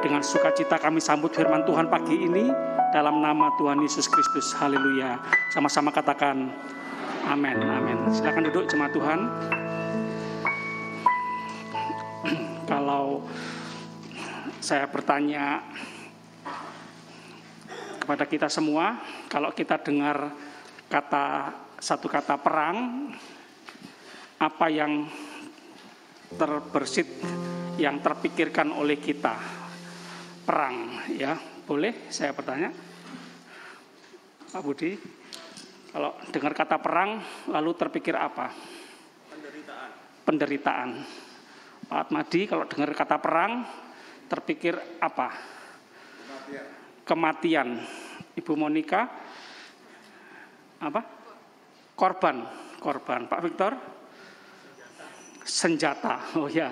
Dengan sukacita kami sambut firman Tuhan pagi ini dalam nama Tuhan Yesus Kristus. Haleluya. Sama-sama katakan amin. Amin. Silakan duduk jemaat Tuhan. Kalau saya bertanya kepada kita semua, kalau kita dengar satu kata perang, apa yang terbersit, yang terpikirkan oleh kita? Perang, ya, boleh saya bertanya, Pak Budi, kalau dengar kata perang, lalu terpikir apa? Penderitaan. Pak Atmadi, kalau dengar kata perang, terpikir apa? Kematian. Ibu Monika, apa? Korban. Pak Victor? Senjata. Oh ya,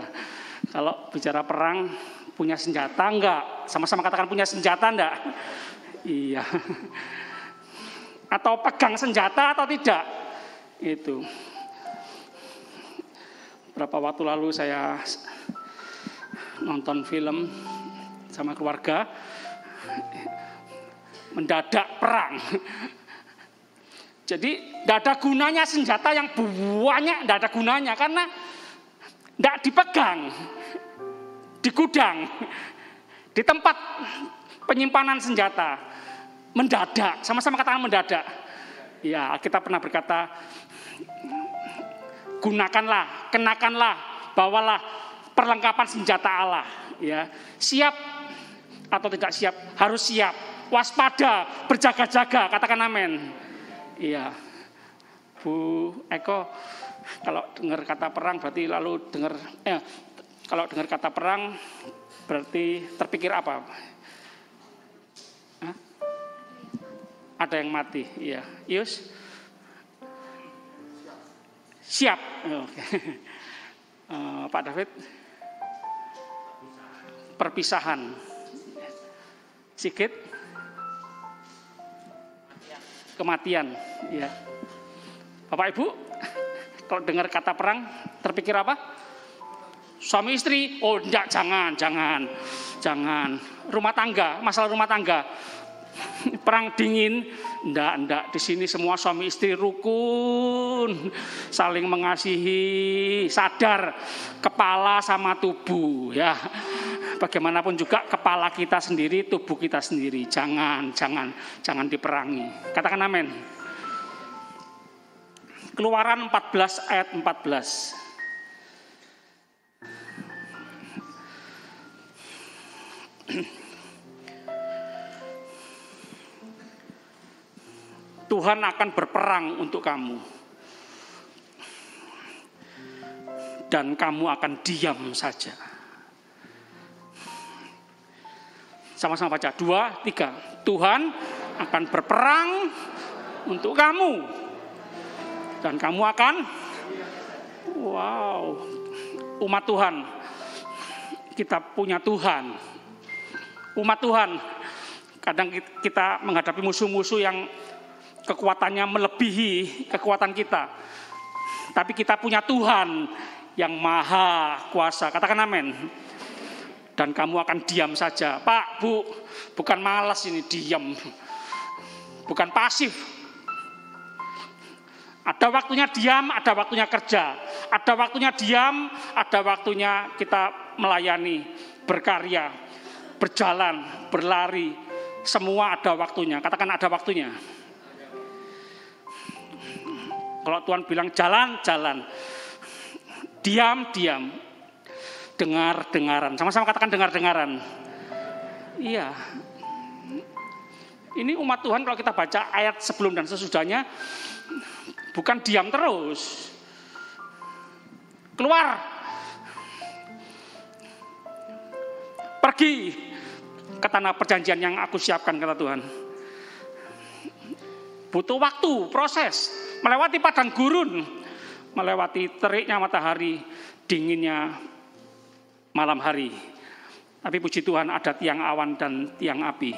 kalau bicara perang, punya senjata enggak? Sama-sama katakan punya senjata enggak? Iya. Atau pegang senjata atau tidak? Itu. Berapa waktu lalu saya nonton film sama keluarga, mendadak perang. Jadi tidak ada gunanya senjata yang banyak, tidak ada gunanya karena tidak dipegang. Di gudang, di tempat penyimpanan senjata, mendadak, sama-sama katakan mendadak. Ya, kita pernah berkata, gunakanlah, kenakanlah, bawalah perlengkapan senjata Allah. Ya, siap atau tidak siap, harus siap, waspada, berjaga-jaga, katakan amin. Iya, Bu Eko, kalau dengar kata perang berarti lalu dengar, kalau dengar kata perang, berarti terpikir apa? Hah? Ada yang mati, iya. Yus? Siap. Oke. Pak David? Perpisahan. Sigit? Kematian. Iya. Bapak Ibu, kalau dengar kata perang, terpikir apa? Suami istri, oh enggak, jangan. Rumah tangga, masalah rumah tangga. Perang dingin, enggak. Di sini semua suami istri rukun, saling mengasihi, sadar kepala sama tubuh, ya. Bagaimanapun juga kepala kita sendiri, tubuh kita sendiri. Jangan diperangi. Katakan amin. Keluaran 14 ayat 14. Tuhan akan berperang untuk kamu dan kamu akan diam saja. Sama-sama baca, 2, 3. Tuhan akan berperang untuk kamu dan kamu akan, wow, umat Tuhan, kita punya Tuhan. Umat Tuhan, kadang kita menghadapi musuh-musuh yang kekuatannya melebihi kekuatan kita. Tapi kita punya Tuhan yang maha kuasa. Katakan amin. Dan kamu akan diam saja. Pak, Bu, bukan malas ini diam. Bukan pasif. Ada waktunya diam, ada waktunya kerja. Ada waktunya diam, ada waktunya kita melayani, berkarya, berjalan, berlari. Semua ada waktunya. Katakan ada waktunya. Kalau Tuhan bilang jalan. Diam. Dengar-dengaran. Sama-sama katakan dengar-dengaran. Iya. Ini umat Tuhan kalau kita baca ayat sebelum dan sesudahnya, bukan diam terus. Keluar. Pergi ke tanah perjanjian yang aku siapkan, kata Tuhan. Butuh waktu, proses. Melewati padang gurun, melewati teriknya matahari, dinginnya malam hari. Tapi puji Tuhan ada tiang awan dan tiang api.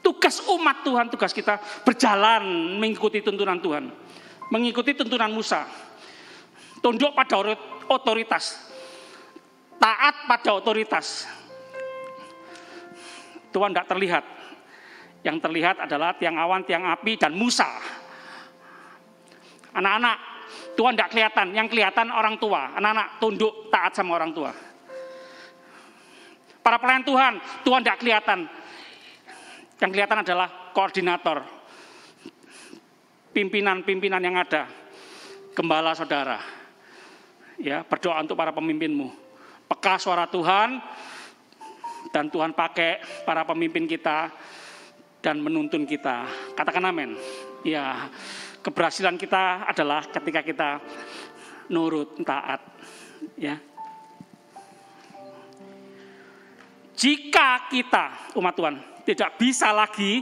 Tugas umat Tuhan, tugas kita berjalan mengikuti tuntunan Tuhan. mengikuti tuntunan Musa. Tunduk pada otoritas. Taat pada otoritas. Tuhan tidak terlihat. Yang terlihat adalah tiang awan, tiang api, dan Musa. Anak-anak, Tuhan tidak kelihatan. Yang kelihatan orang tua. Anak-anak tunduk, taat sama orang tua. Para pelayan Tuhan, Tuhan tidak kelihatan. Yang kelihatan adalah koordinator. Pimpinan-pimpinan yang ada. Gembala saudara. Ya, berdoa untuk para pemimpinmu. Peka suara Tuhan, dan Tuhan pakai para pemimpin kita dan menuntun kita. Katakan amin. Ya, keberhasilan kita adalah ketika kita nurut, taat. Ya. Jika kita, umat Tuhan, tidak bisa lagi,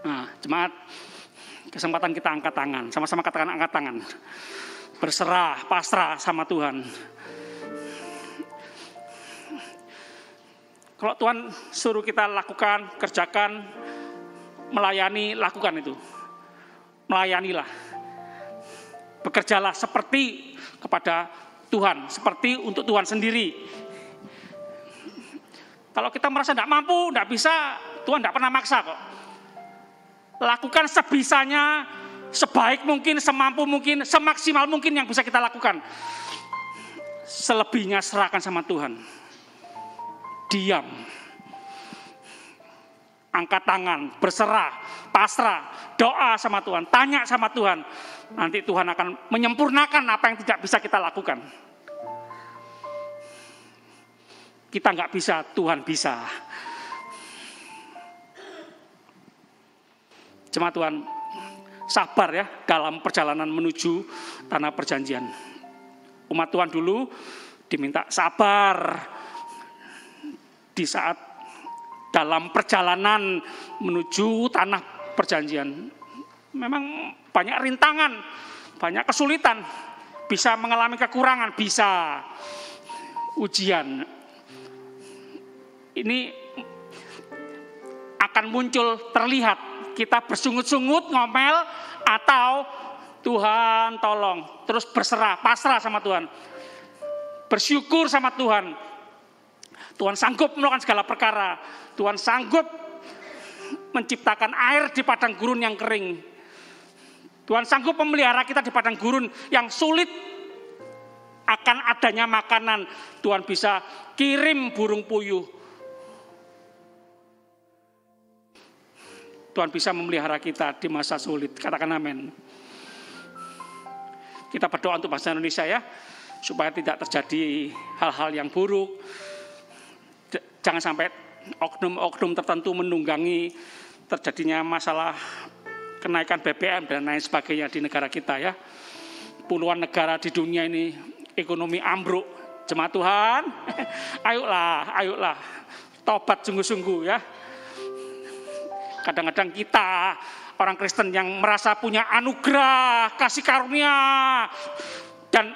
nah, jemaat, kesempatan kita angkat tangan. Sama-sama katakan angkat tangan. Berserah, pasrah sama Tuhan. Kalau Tuhan suruh kita lakukan, kerjakan, melayani, lakukan itu. Melayanilah. Bekerjalah seperti kepada Tuhan, seperti untuk Tuhan sendiri. Kalau kita merasa tidak mampu, tidak bisa, Tuhan tidak pernah maksa kok. Lakukan sebisanya, sebaik mungkin, semampu mungkin, semaksimal mungkin yang bisa kita lakukan. Selebihnya serahkan sama Tuhan. Diam. Angkat tangan, berserah, pasrah, doa sama Tuhan, tanya sama Tuhan. Nanti Tuhan akan menyempurnakan apa yang tidak bisa kita lakukan. Kita nggak bisa, Tuhan bisa. Jemaat Tuhan, sabar ya dalam perjalanan menuju tanah perjanjian. Umat Tuhan dulu diminta sabar di saat dalam perjalanan menuju tanah perjanjian. Memang banyak rintangan, banyak kesulitan, bisa mengalami kekurangan, bisa ujian. Ini akan muncul terlihat kita bersungut-sungut, ngomel, atau Tuhan tolong, terus berserah, pasrah sama Tuhan. Bersyukur sama Tuhan. Tuhan sanggup melakukan segala perkara. Tuhan sanggup menciptakan air di padang gurun yang kering. Tuhan sanggup memelihara kita di padang gurun yang sulit akan adanya makanan. Tuhan bisa kirim burung puyuh. Tuhan bisa memelihara kita di masa sulit. Katakan amin. Kita berdoa untuk bangsa Indonesia ya, supaya tidak terjadi hal-hal yang buruk. Jangan sampai oknum-oknum tertentu menunggangi terjadinya masalah kenaikan BBM dan lain sebagainya di negara kita ya. Puluhan negara di dunia ini ekonomi ambruk. Jemaat Tuhan, ayolah, tobat sungguh-sungguh ya. Kadang-kadang kita orang Kristen yang merasa punya anugerah, kasih karunia, dan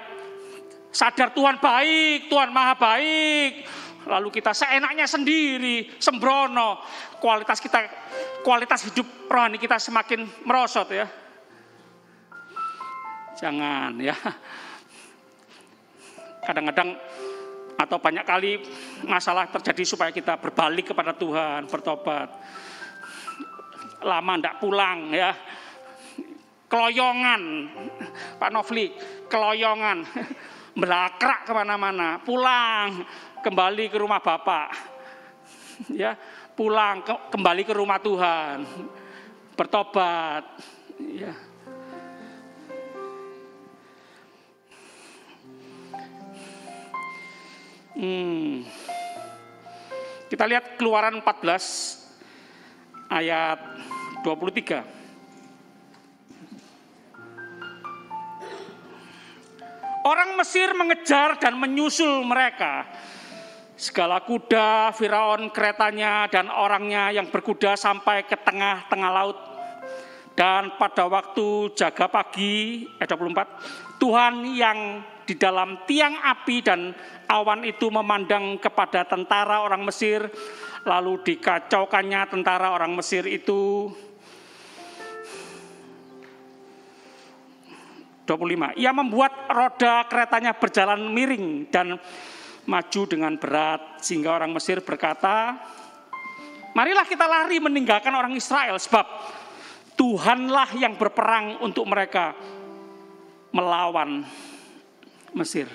sadar Tuhan baik, Tuhan maha baik, lalu kita seenaknya sendiri, sembrono, kualitas hidup rohani kita semakin merosot ya. Jangan ya. Kadang-kadang atau banyak kali masalah terjadi supaya kita berbalik kepada Tuhan, bertobat. Lama ndak pulang ya, keloyongan, Pak Nofli, keloyongan, melakrak kemana-mana, pulang, kembali ke rumah Bapak, ya, pulang, kembali ke rumah Tuhan, bertobat, ya. Kita lihat Keluaran 14 ayat 23. Orang Mesir mengejar dan menyusul mereka. Segala kuda, Firaun, keretanya, dan orangnya yang berkuda sampai ke tengah-tengah laut. Dan pada waktu jaga pagi, ayat 24, Tuhan yang di dalam tiang api dan awan itu memandang kepada tentara orang Mesir, lalu dikacaukannya tentara orang Mesir itu. 25. Ia membuat roda keretanya berjalan miring dan maju dengan berat, sehingga orang Mesir berkata, marilah kita lari meninggalkan orang Israel, sebab Tuhanlah yang berperang untuk mereka melawan Mesir.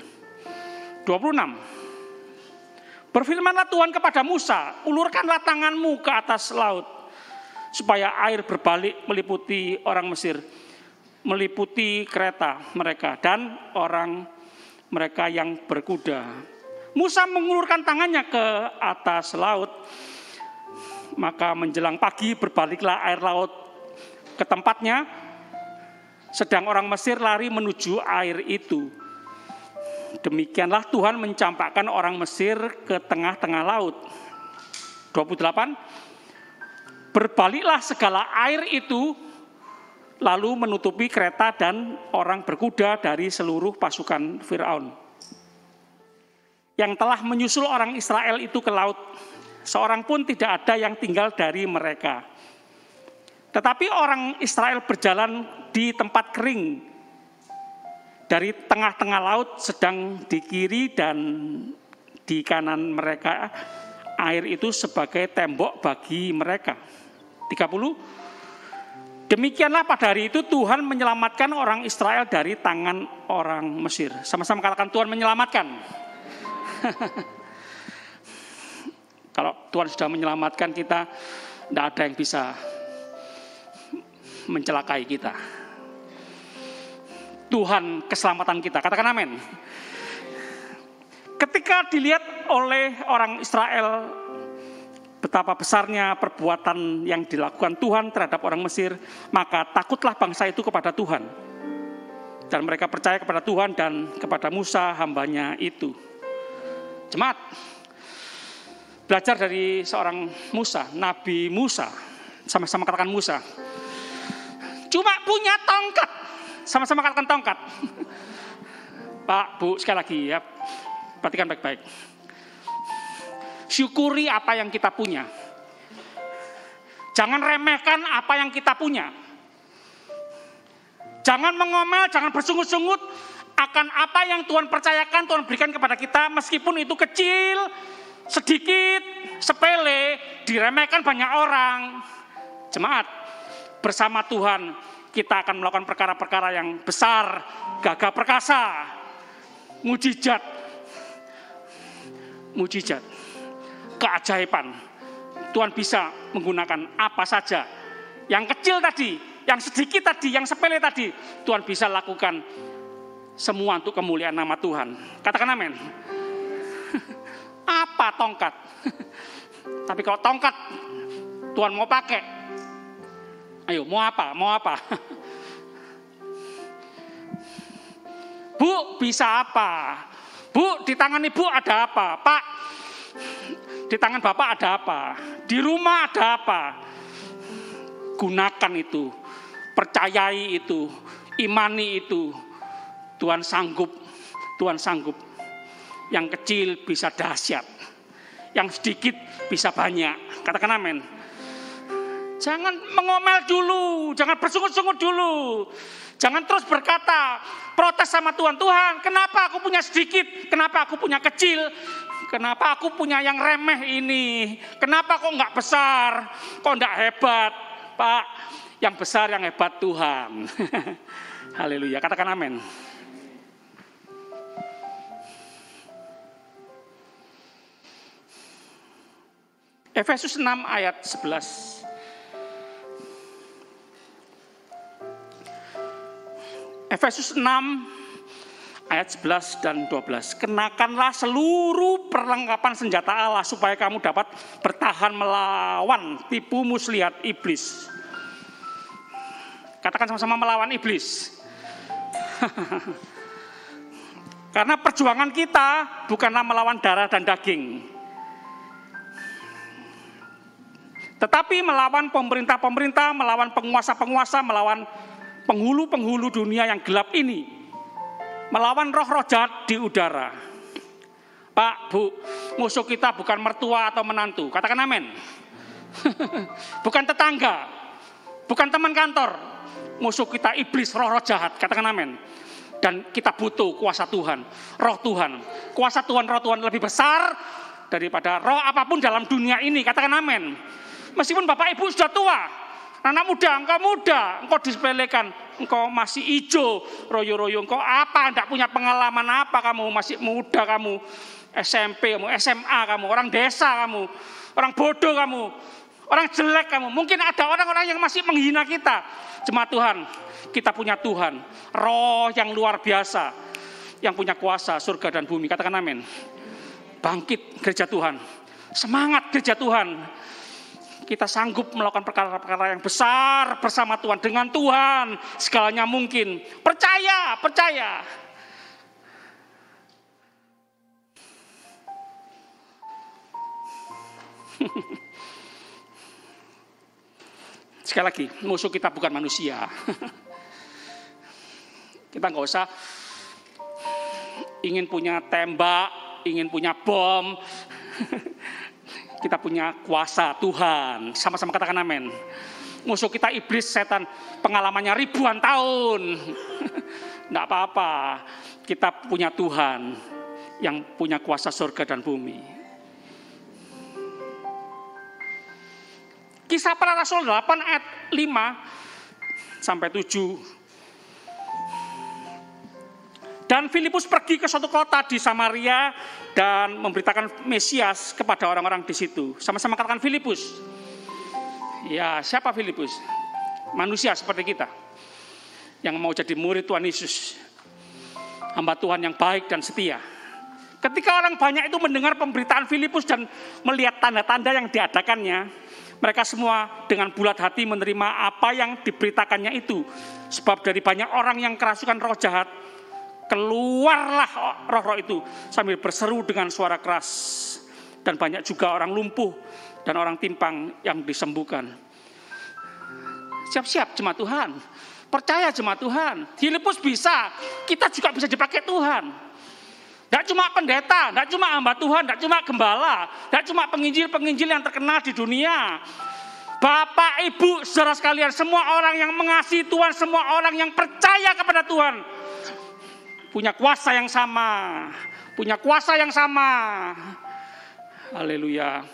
26. Berfirmanlah Tuhan kepada Musa, ulurkanlah tanganmu ke atas laut, supaya air berbalik meliputi orang Mesir, meliputi kereta mereka dan orang mereka yang berkuda. Musa mengulurkan tangannya ke atas laut, maka menjelang pagi berbaliklah air laut ke tempatnya, sedang orang Mesir lari menuju air itu. Demikianlah Tuhan mencampakkan orang Mesir ke tengah-tengah laut. 28. Berbaliklah segala air itu, lalu menutupi kereta dan orang berkuda dari seluruh pasukan Firaun yang telah menyusul orang Israel itu ke laut. Seorang pun tidak ada yang tinggal dari mereka. Tetapi orang Israel berjalan di tempat kering dari tengah-tengah laut, sedang di kiri dan di kanan mereka air itu sebagai tembok bagi mereka. 30. Demikianlah pada hari itu Tuhan menyelamatkan orang Israel dari tangan orang Mesir. Sama-sama katakan Tuhan menyelamatkan. Kalau Tuhan sudah menyelamatkan kita, tidak ada yang bisa mencelakai kita. Tuhan keselamatan kita, katakan amin. Ketika dilihat oleh orang Israel betapa besarnya perbuatan yang dilakukan Tuhan terhadap orang Mesir, maka takutlah bangsa itu kepada Tuhan. Dan mereka percaya kepada Tuhan dan kepada Musa hambanya itu. Jemaat, belajar dari seorang Musa, Nabi Musa. Sama-sama katakan Musa. Cuma punya tongkat. Sama-sama katakan tongkat. Pak, Bu, sekali lagi ya. Perhatikan baik-baik. Syukuri apa yang kita punya. Jangan remehkan apa yang kita punya. Jangan mengomel, jangan bersungut-sungut akan apa yang Tuhan percayakan, Tuhan berikan kepada kita. Meskipun itu kecil, sedikit, sepele, diremehkan banyak orang. Jemaat, bersama Tuhan kita akan melakukan perkara-perkara yang besar, gagah perkasa, mujizat, keajaiban. Tuhan bisa menggunakan apa saja. Yang kecil tadi, yang sedikit tadi, yang sepele tadi, Tuhan bisa lakukan semua untuk kemuliaan nama Tuhan. Katakan amin. Apa tongkat? Tapi kalau tongkat Tuhan mau pakai, ayo mau apa? Bu, bisa apa? Bu, di tangan ibu ada apa? Pak, di tangan bapak ada apa? Di rumah ada apa? Gunakan itu, percayai itu, imani itu. Tuhan sanggup. Yang kecil bisa dahsyat, yang sedikit bisa banyak. Katakan amin. Jangan mengomel dulu, jangan bersungut-sungut dulu. Jangan terus berkata, protes sama Tuhan. Tuhan, kenapa aku punya sedikit? Kenapa aku punya kecil? Kenapa aku punya yang remeh ini? Kenapa kok enggak besar? Kok enggak hebat? Pak, yang besar, yang hebat Tuhan. Haleluya, katakan amin. Efesus 6 ayat 11. Efesus 6 ayat 11 dan 12. Kenakanlah seluruh perlengkapan senjata Allah supaya kamu dapat bertahan melawan tipu muslihat iblis. Katakan sama-sama, melawan iblis. Karena perjuangan kita bukanlah melawan darah dan daging, tetapi melawan pemerintah-pemerintah, melawan penguasa-penguasa, melawan penghulu-penghulu dunia yang gelap ini, melawan roh-roh jahat di udara. Pak, Bu, musuh kita bukan mertua atau menantu. Katakan amin. Bukan tetangga, bukan teman kantor, Musuh kita iblis, roh-roh jahat. Katakan amin. Dan kita butuh kuasa Tuhan, roh Tuhan. Kuasa Tuhan, roh Tuhan lebih besar daripada roh apapun dalam dunia ini. Katakan amin. Meskipun Bapak Ibu sudah tua, anak muda, engkau disepelekan, engkau masih hijau, royo-royo, engkau apa, tidak punya pengalaman apa, kamu masih muda, kamu SMP, kamu SMA, kamu orang desa, kamu orang bodoh, kamu orang jelek, kamu. Mungkin ada orang-orang yang masih menghina kita. Jemaat Tuhan, kita punya Tuhan, roh yang luar biasa, yang punya kuasa surga dan bumi. Katakan amin. Bangkit gereja Tuhan, semangat gereja Tuhan. Kita sanggup melakukan perkara-perkara yang besar bersama Tuhan. Dengan Tuhan segalanya mungkin. Percaya. Sekali lagi, musuh kita bukan manusia. Kita nggak usah ingin punya tembak, ingin punya bom. Kita punya kuasa Tuhan. Sama-sama katakan amin. Musuh kita iblis, setan, pengalamannya ribuan tahun. Tidak apa-apa. Kita punya Tuhan yang punya kuasa surga dan bumi. Kisah Para Rasul 8 ayat 5 sampai 7. Dan Filipus pergi ke suatu kota di Samaria dan memberitakan Mesias kepada orang-orang di situ. Sama-sama katakan Filipus. Ya, siapa Filipus? Manusia seperti kita yang mau jadi murid Tuhan Yesus. Hamba Tuhan yang baik dan setia. Ketika orang banyak itu mendengar pemberitaan Filipus dan melihat tanda-tanda yang diadakannya, mereka semua dengan bulat hati menerima apa yang diberitakannya itu. Sebab dari banyak orang yang kerasukan roh jahat, keluarlah roh-roh itu sambil berseru dengan suara keras. Dan banyak juga orang lumpuh dan orang timpang yang disembuhkan. Siap-siap jemaat Tuhan. Percaya jemaat Tuhan. Filipus bisa, kita juga bisa dipakai Tuhan. Tidak cuma pendeta, tidak cuma hamba Tuhan, tidak cuma gembala, tidak cuma penginjil-penginjil yang terkenal di dunia. Bapak, Ibu, saudara sekalian, semua orang yang mengasihi Tuhan, semua orang yang percaya kepada Tuhan, punya kuasa yang sama. Haleluya.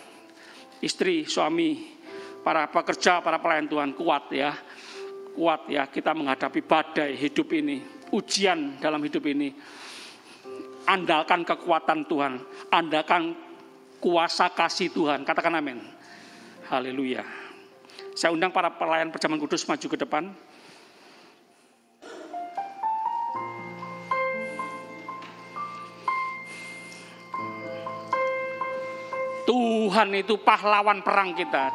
Istri, suami, para pekerja, para pelayan Tuhan, kuat ya. Kita menghadapi badai hidup ini, ujian dalam hidup ini. Andalkan kekuatan Tuhan, andalkan kuasa kasih Tuhan. Katakan amin. Haleluya. Saya undang para pelayan perjamuan kudus maju ke depan. Tuhan itu pahlawan perang kita.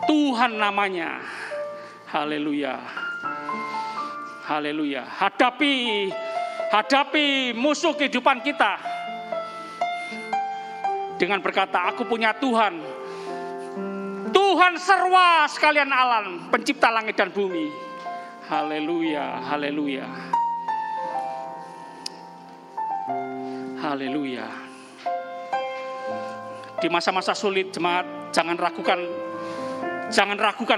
Tuhan namanya. Haleluya. Hadapi musuh kehidupan kita dengan berkata, aku punya Tuhan. Tuhan serwa sekalian alam, pencipta langit dan bumi. Haleluya. Di masa-masa sulit, jemaat, jangan ragukan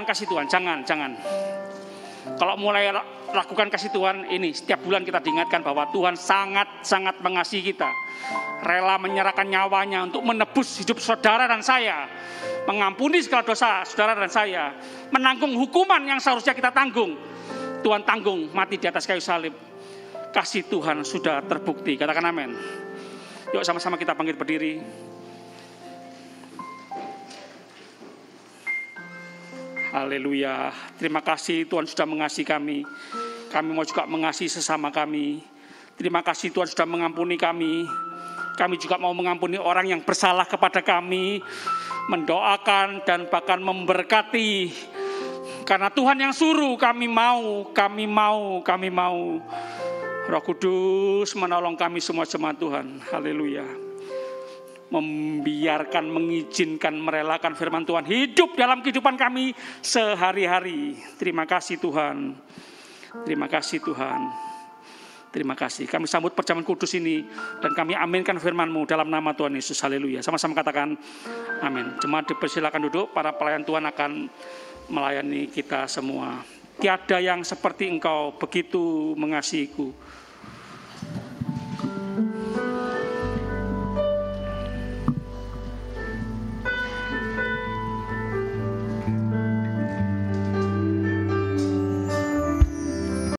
kasih Tuhan, jangan. Kalau mulai lakukan kasih Tuhan ini, setiap bulan kita diingatkan bahwa Tuhan sangat mengasihi kita. Rela menyerahkan nyawanya untuk menebus hidup saudara dan saya. Mengampuni segala dosa saudara dan saya. Menanggung hukuman yang seharusnya kita tanggung. Tuhan tanggung mati di atas kayu salib. Kasih Tuhan sudah terbukti. Katakan amin. Yuk sama-sama kita bangkit berdiri. Haleluya. Terima kasih Tuhan sudah mengasihi kami. Kami mau juga mengasihi sesama kami. Terima kasih Tuhan sudah mengampuni kami. Kami juga mau mengampuni orang yang bersalah kepada kami. Mendoakan dan bahkan memberkati. Karena Tuhan yang suruh, kami mau. Roh Kudus menolong kami semua jemaat Tuhan. Haleluya. Membiarkan, mengizinkan, merelakan firman Tuhan hidup dalam kehidupan kami sehari-hari. Terima kasih Tuhan. Terima kasih. Kami sambut perjamuan kudus ini dan kami aminkan firman-Mu dalam nama Tuhan Yesus. Haleluya. Sama-sama katakan amin. Jemaat dipersilakan duduk. Para pelayan Tuhan akan melayani kita semua. tiada yang seperti Engkau begitu mengasihiku.